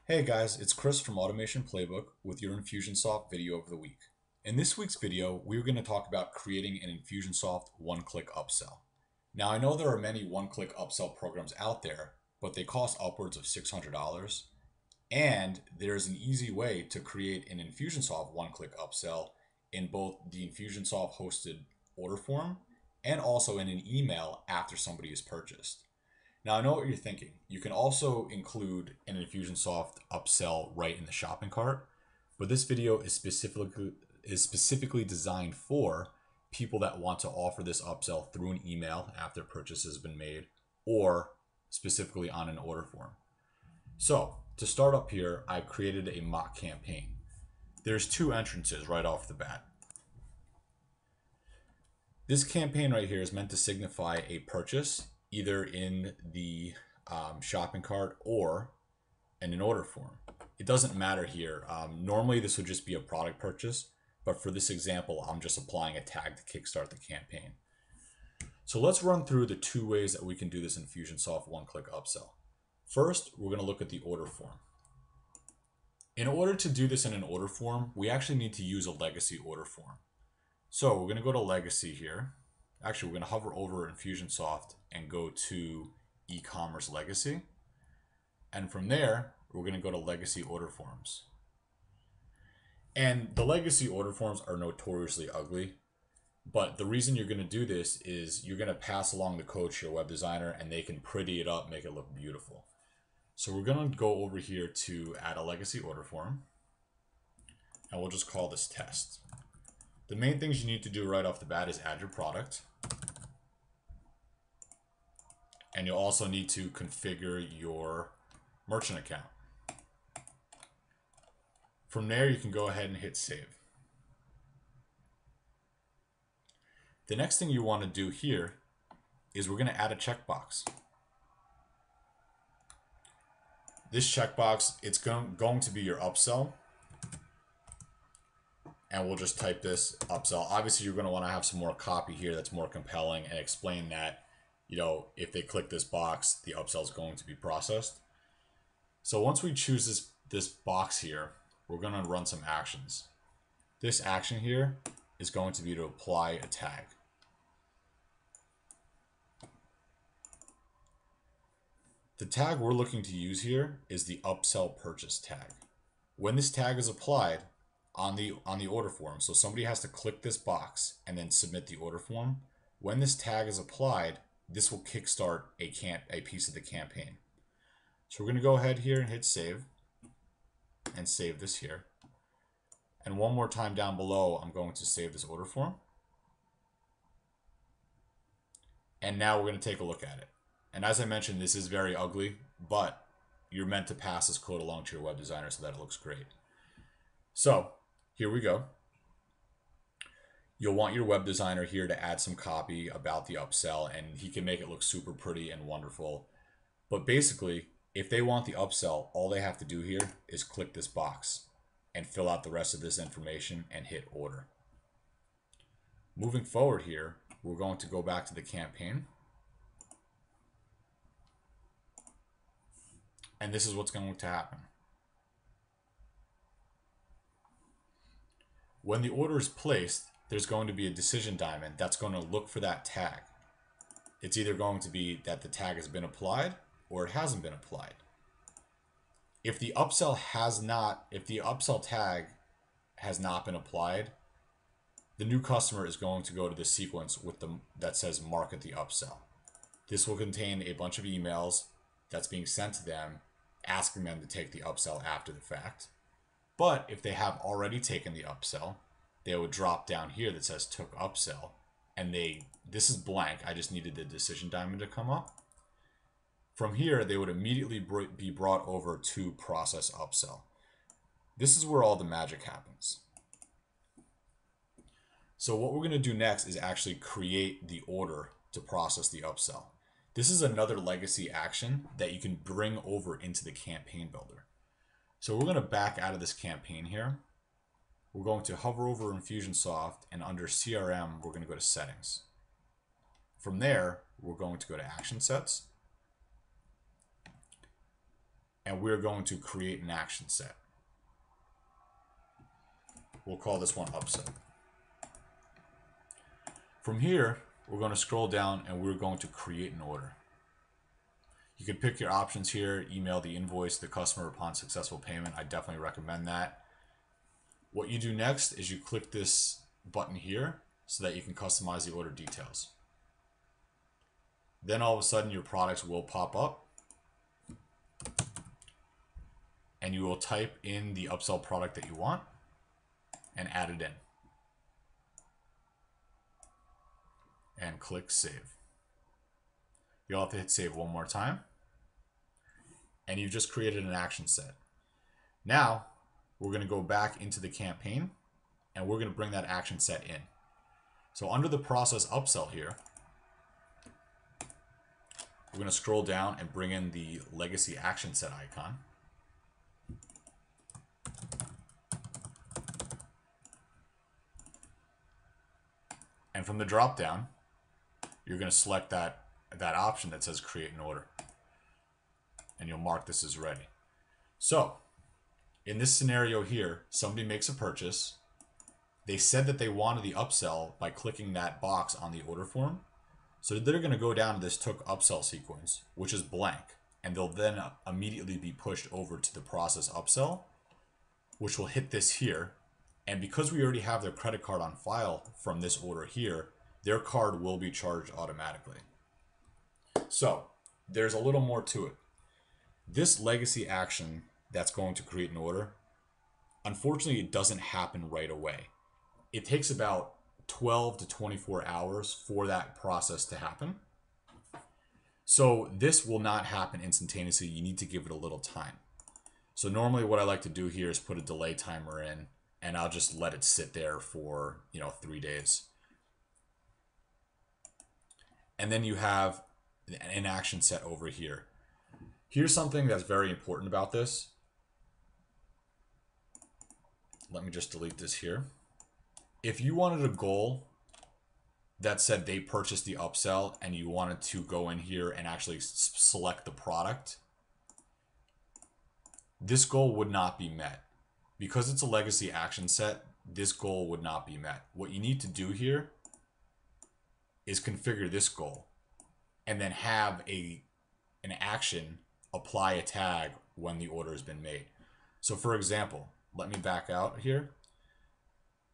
Hey guys, it's Chris from Automation Playbook with your Infusionsoft video of the week. In this week's video, we're going to talk about creating an Infusionsoft one-click upsell. Now I know there are many one-click upsell programs out there, but they cost upwards of $600. And there's an easy way to create an Infusionsoft one-click upsell in both the Infusionsoft hosted order form and also in an email after somebody is purchased. Now I know what you're thinking. You can also include an Infusionsoft upsell right in the shopping cart, but this video is specifically designed for people that want to offer this upsell through an email after purchase has been made, or specifically on an order form. So to start up here, I've created a mock campaign. There's two entrances right off the bat. This campaign right here is meant to signify a purchase either in the shopping cart or in an order form. It doesn't matter here. Normally this would just be a product purchase, but for this example, I'm just applying a tag to kickstart the campaign. So let's run through the two ways that we can do this Infusionsoft one-click upsell. First, we're going to look at the order form. In order to do this in an order form, we actually need to use a legacy order form. So we're going to go to legacy here. Actually, we're going to hover over Infusionsoft and go to e-commerce legacy. And from there, we're going to go to legacy order forms. And the legacy order forms are notoriously ugly. But the reason you're going to do this is you're going to pass along the code to your web designer and they can pretty it up, make it look beautiful. So we're going to go over here to add a legacy order form. And we'll just call this test. The main things you need to do right off the bat is add your product. And you'll also need to configure your merchant account. From there, you can go ahead and hit save. The next thing you want to do here is we're going to add a checkbox. This checkbox, it's going to be your upsell. And we'll just type this upsell. Obviously, you're going to want to have some more copy here that's more compelling and explain that, if they click this box, the upsell is going to be processed. So once we choose this box here, we're going to run some actions. This action here is going to be to apply a tag. The tag we're looking to use here is the upsell purchase tag. When this tag is applied on the order form, so somebody has to click this box and then submit the order form. When this tag is applied, this will kickstart a piece of the campaign. So we're going to go ahead here and hit save and save this here. And one more time down below, I'm going to save this order form. And now we're going to take a look at it. And as I mentioned, this is very ugly, but you're meant to pass this code along to your web designer so that it looks great. So here we go. You'll want your web designer here to add some copy about the upsell, and he can make it look super pretty and wonderful. But basically, if they want the upsell, all they have to do here is click this box and fill out the rest of this information and hit order. Moving forward here, we're going to go back to the campaign. And this is what's going to happen. When the order is placed, there's going to be a decision diamond that's going to look for that tag. It's either going to be that the tag has been applied or it hasn't been applied. If the upsell tag has not been applied, the new customer is going to go to the sequence that says market the upsell. This will contain a bunch of emails that's being sent to them asking them to take the upsell after the fact. But if they have already taken the upsell, they would drop down here that says took upsell, and this is blank. I just needed the decision diamond to come up. From here, they would immediately be brought over to process upsell. This is where all the magic happens. So what we're going to do next is actually create the order to process the upsell. This is another legacy action that you can bring over into the campaign builder. So we're going to back out of this campaign here. We're going to hover over Infusionsoft, and under CRM, we're going to go to settings. From there, we're going to go to action sets. and we're going to create an action set. We'll call this one Upsell. From here, we're going to scroll down and we're going to create an order. You can pick your options here, email the invoice to the customer upon successful payment. I definitely recommend that. What you do next is you click this button here so that you can customize the order details. Then all of a sudden your products will pop up and you will type in the upsell product that you want and add it in. And click save. You'll have to hit save one more time. And you've just created an action set. Now, we're going to go back into the campaign and we're going to bring that action set in. So under the process upsell here, we're going to scroll down and bring in the legacy action set icon. And from the drop down, you're going to select that option that says create an order. And you'll mark this as ready. So, in this scenario here, somebody makes a purchase. They said that they wanted the upsell by clicking that box on the order form. So they're going to go down to this took upsell sequence, which is blank. And they'll then immediately be pushed over to the process upsell, which will hit this here. And because we already have their credit card on file from this order here, their card will be charged automatically. So there's a little more to it. This legacy action that's going to create an order, unfortunately, it doesn't happen right away. It takes about 12 to 24 hours for that process to happen. So this will not happen instantaneously. You need to give it a little time. So normally what I like to do here is put a delay timer in, and I'll just let it sit there for 3 days. And then you have an action set over here. Here's something that's very important about this. Let me just delete this here. If you wanted a goal that said they purchased the upsell and you wanted to go in here and actually select the product, this goal would not be met. Because it's a legacy action set, this goal would not be met. What you need to do here is configure this goal and then have an action apply a tag when the order has been made. So for example, let me back out here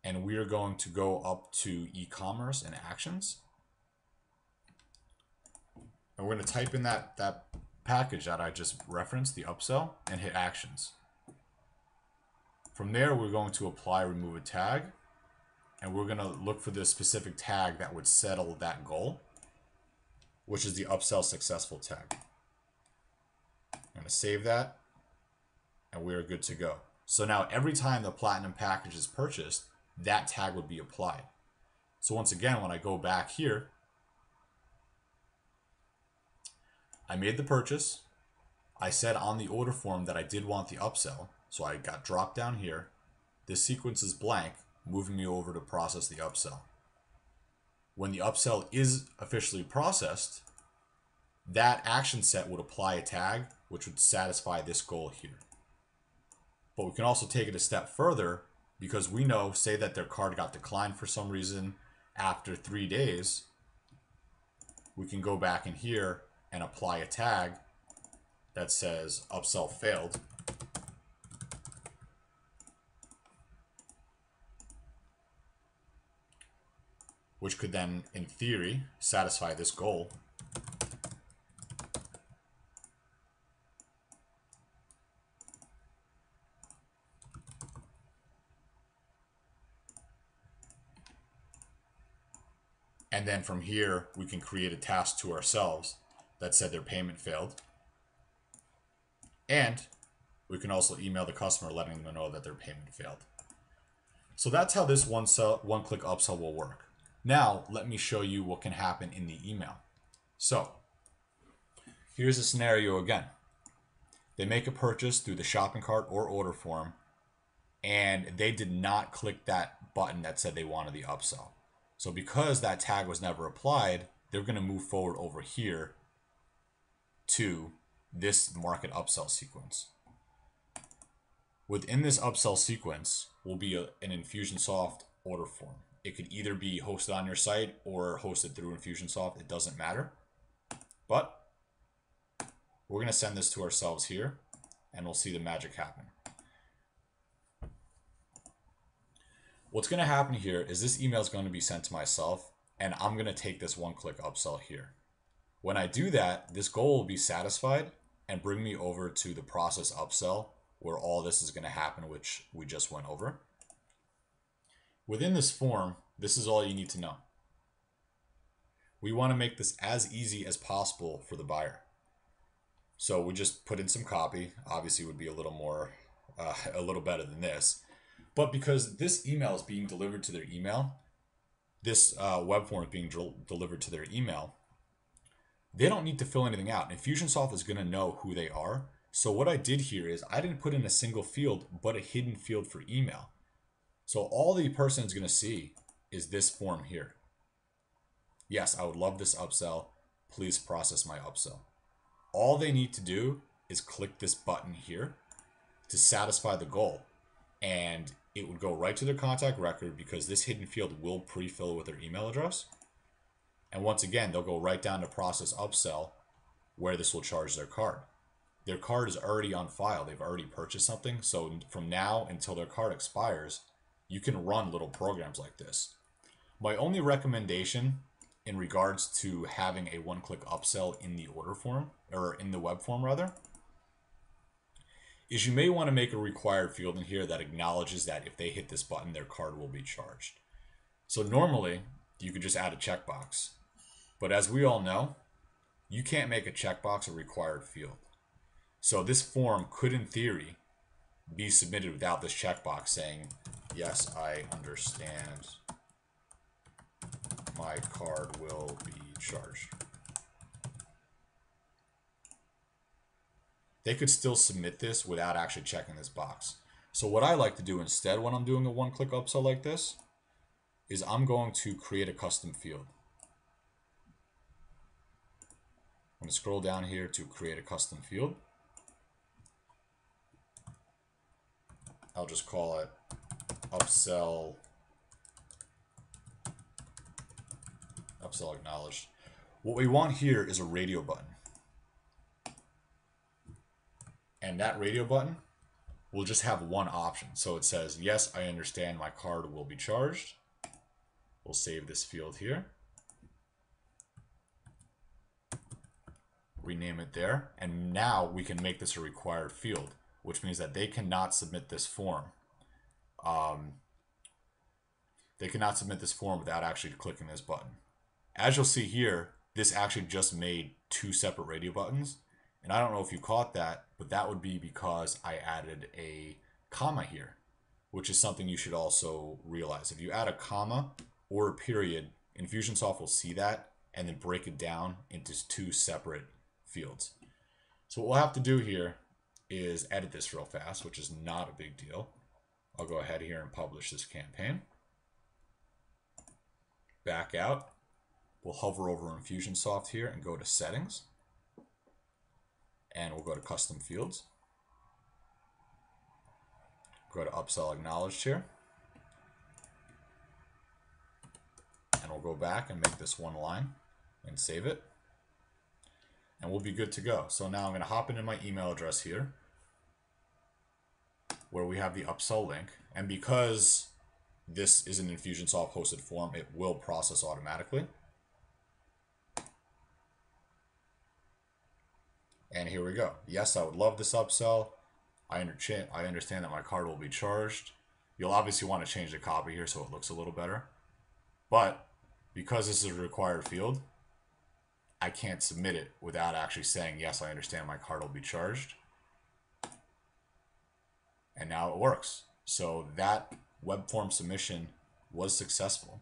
and we are going to go up to e-commerce and actions. And we're going to type in that package that I just referenced, the upsell, and hit actions. From there, we're going to apply remove a tag, and we're going to look for the specific tag that would settle that goal, which is the upsell successful tag. I'm going to save that, and we are good to go. So now every time the platinum package is purchased, that tag would be applied. So once again, when I go back here, I made the purchase. I said on the order form that I did want the upsell. So I got dropped down here. This sequence is blank, moving me over to process the upsell. When the upsell is officially processed, that action set would apply a tag, which would satisfy this goal here. But we can also take it a step further because we know, say that their card got declined for some reason after 3 days, we can go back in here and apply a tag that says upsell failed. Which could then, in theory, satisfy this goal. And then from here, we can create a task to ourselves that said their payment failed. And we can also email the customer letting them know that their payment failed. So that's how this one-click upsell will work. Now, let me show you what can happen in the email. So, here's a scenario again. They make a purchase through the shopping cart or order form, and they did not click that button that said they wanted the upsell. So because that tag was never applied, they're going to move forward over here to this market upsell sequence. Within this upsell sequence will be an Infusionsoft order form. It could either be hosted on your site or hosted through Infusionsoft. It doesn't matter. But we're going to send this to ourselves here, and we'll see the magic happen. What's going to happen here is this email is going to be sent to myself, and I'm going to take this one-click upsell here. When I do that, this goal will be satisfied and bring me over to the process upsell, where all this is going to happen, which we just went over. Within this form, this is all you need to know. We want to make this as easy as possible for the buyer. So we just put in some copy. Obviously, it would be a little better than this. But because this email is being delivered to their email, this web form is being delivered to their email, they don't need to fill anything out. Infusionsoft is going to know who they are. So what I did here is I didn't put in a single field, but a hidden field for email. So all the person is going to see is this form here. Yes, I would love this upsell. Please process my upsell. All they need to do is click this button here to satisfy the goal. And it would go right to their contact record because this hidden field will pre-fill with their email address. And once again, they'll go right down to process upsell where this will charge their card. Their card is already on file. They've already purchased something. So from now until their card expires, you can run little programs like this. My only recommendation in regards to having a one-click upsell in the order form, or in the web form rather, is you may want to make a required field in here that acknowledges that if they hit this button, their card will be charged. So normally, you could just add a checkbox. But as we all know, you can't make a checkbox a required field. So this form could, in theory, be submitted without this checkbox saying, yes, I understand my card will be charged. They could still submit this without actually checking this box. So what I like to do instead when I'm doing a one-click upsell like this is I'm going to create a custom field. I'm going to scroll down here to create a custom field. I'll just call it upsell acknowledged. What we want here is a radio button. And that radio button will just have one option. So it says, yes, I understand my card will be charged. We'll save this field here. Rename it there. And now we can make this a required field, which means that they cannot submit this form. They cannot submit this form without actually clicking this button. As you'll see here, this actually just made two separate radio buttons. And I don't know if you caught that, but that would be because I added a comma here, which is something you should also realize. If you add a comma or a period, Infusionsoft will see that and then break it down into two separate fields. So what we'll have to do here is edit this real fast, which is not a big deal. I'll go ahead here and publish this campaign. Back out. We'll hover over Infusionsoft here and go to Settings. And we'll go to Custom Fields. Go to Upsell Acknowledged here. And we'll go back and make this one line and save it. And we'll be good to go. So now I'm going to hop into my email address here where we have the upsell link. And because this is an Infusionsoft hosted form, it will process automatically. And here we go. Yes, I would love this upsell. I understand that my card will be charged. You'll obviously want to change the copy here so it looks a little better. But because this is a required field, I can't submit it without actually saying, yes, I understand my card will be charged. And now it works. So that web form submission was successful.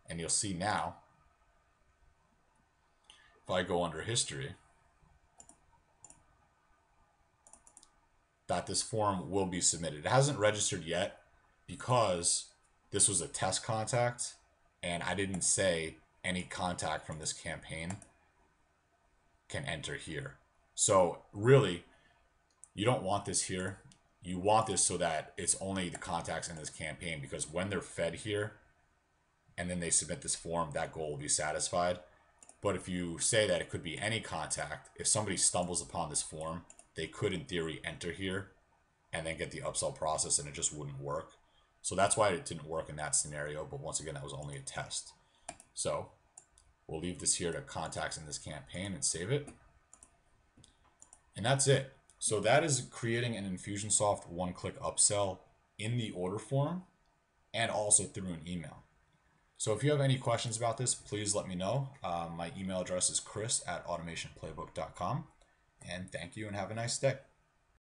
And you'll see now, if I go under history, that this form will be submitted. It hasn't registered yet because this was a test contact and I didn't say any contact from this campaign can enter here. So really, you don't want this here. You want this so that it's only the contacts in this campaign, because when they're fed here and then they submit this form, that goal will be satisfied. But if you say that it could be any contact, if somebody stumbles upon this form, they could in theory enter here and then get the upsell process, and it just wouldn't work. So that's why it didn't work in that scenario. But once again, that was only a test. So we'll leave this here to contacts in this campaign and save it. And that's it. So that is creating an Infusionsoft one-click upsell in the order form and also through an email. So if you have any questions about this, please let me know. My email address is chris@automationplaybook.com. And thank you and have a nice day.